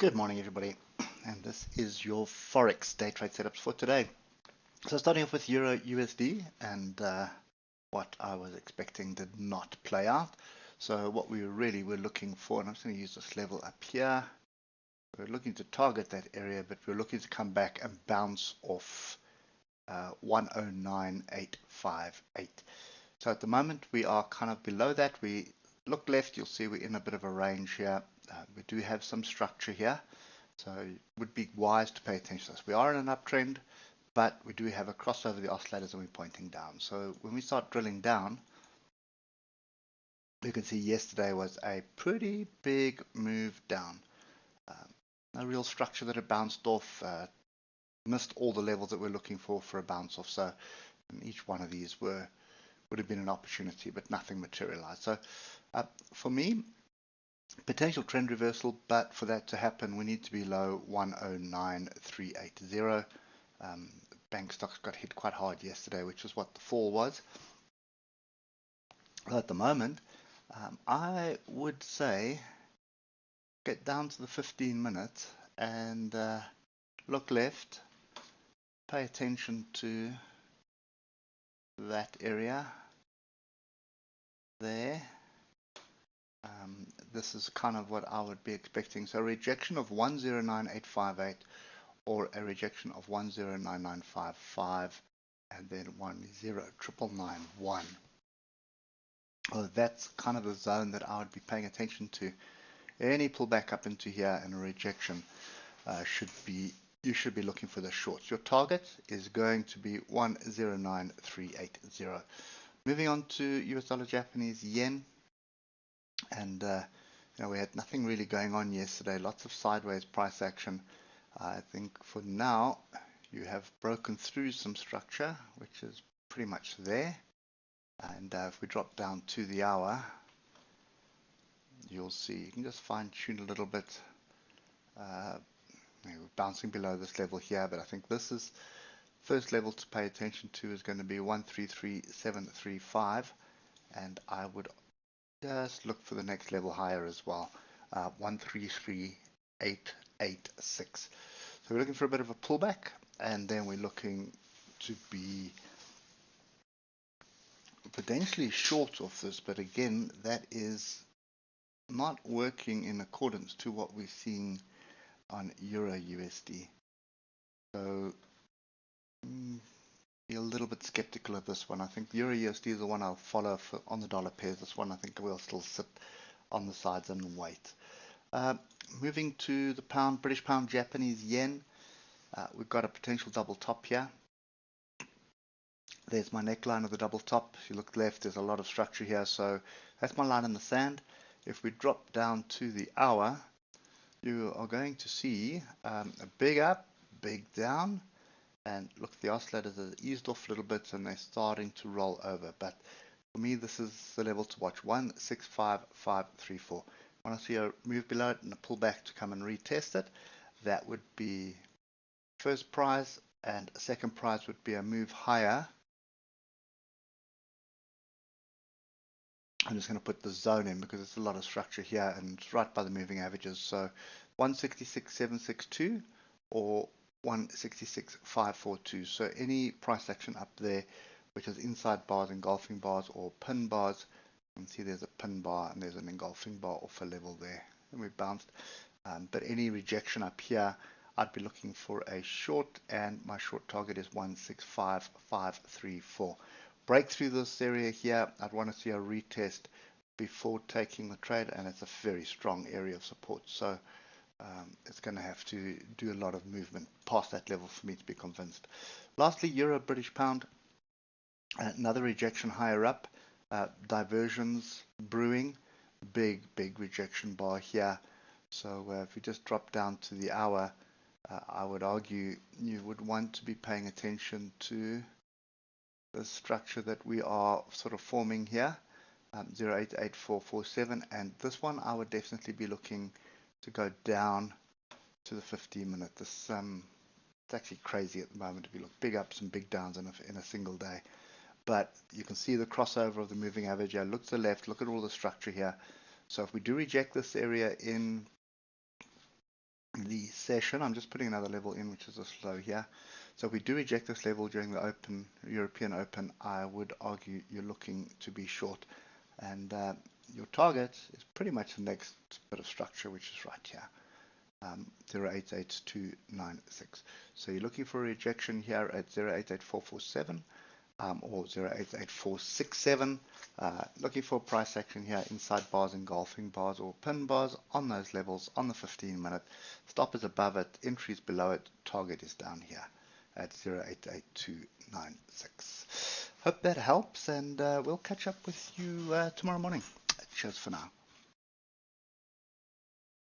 Good morning, everybody, and this is your Forex day trade setups for today. So starting off with Euro USD, and what I was expecting did not play out. So what we really were looking for, and I'm just going to use this level up here. We're looking to target that area, but we're looking to come back and bounce off 109.858. So at the moment we are kind of below that. We look left, you'll see we're in a bit of a range here. We do have some structure here, so it would be wise to pay attention to this. We are in an uptrend, but we do have a crossover the oscillators and we're pointing down. So when we start drilling down, you can see yesterday was a pretty big move down. A real structure that had bounced off, missed all the levels that we're looking for a bounce off. So each one of these would have been an opportunity, but nothing materialized. So for me, potential trend reversal, but for that to happen, we need to be below 109.380. Bank stocks got hit quite hard yesterday, which is what the fall was. At the moment, I would say get down to the 15 minutes and look left, pay attention to that area there. This is kind of what I would be expecting. So rejection of 109.858 or a rejection of 109.955 and then 109.991. Well, that's kind of the zone that I would be paying attention to. Any pullback up into here and a rejection you should be looking for the shorts. Your target is going to be 109.380. Moving on to US dollar Japanese yen. And we had nothing really going on yesterday, lots of sideways price action. I think for now you have broken through some structure, which is pretty much there. And if we drop down to the hour, you'll see you can just fine tune a little bit. We're bouncing below this level here, but I think this is first level to pay attention to is going to be 133.735, and I would just look for the next level higher as well, 133.886. So we're looking for a bit of a pullback, and then we're looking to be potentially short of this, but again, that is not working in accordance to what we're seeing on Euro USD. So be a little bit skeptical of this one. I think Euro USD is the one I'll follow on the dollar pairs. This one I think we'll still sit on the sides and wait. Moving to the pound, British pound, Japanese yen. We've got a potential double top here. There's my neckline of the double top. If you look left, there's a lot of structure here. So that's my line in the sand. If we drop down to the hour, you are going to see a big up, big down. And look, the oscillators have eased off a little bit and they're starting to roll over. But for me, this is the level to watch, 165.534. When I see a move below it and a pullback to come and retest it, that would be first prize, and second prize would be a move higher. I'm just going to put the zone in because it's a lot of structure here and it's right by the moving averages. So 166.762 or 166.542. So any price action up there, which is inside bars, engulfing bars, or pin bars. You can see there's a pin bar and there's an engulfing bar off a level there, and we bounced. But any rejection up here, I'd be looking for a short, and my short target is 165.534. Break through this area here, I'd want to see a retest before taking the trade, and it's a very strong area of support. So it's going to have to do a lot of movement past that level for me to be convinced. Lastly, Euro British pound, another rejection higher up, diversions brewing, big rejection bar here. So if we just drop down to the hour, I would argue you would want to be paying attention to the structure that we are sort of forming here, 088447, and this one I would definitely be looking to go down to the 15-minute. This it's actually crazy at the moment if you look, big ups and big downs in a single day. But you can see the crossover of the moving average here. Look to the left, look at all the structure here. So if we do reject this area in the session. I'm just putting another level in, which is this low here. So if we do reject this level during the Open, European Open, I would argue you're looking to be short. And your target is pretty much the next bit of structure, which is right here. 088296. So you're looking for a rejection here at 088447 or 088467. Looking for price action here inside bars, engulfing bars or pin bars on those levels on the 15-minute. Stop is above it, entry is below it, target is down here at 088296. Hope that helps, and we'll catch up with you tomorrow morning. Cheers for now.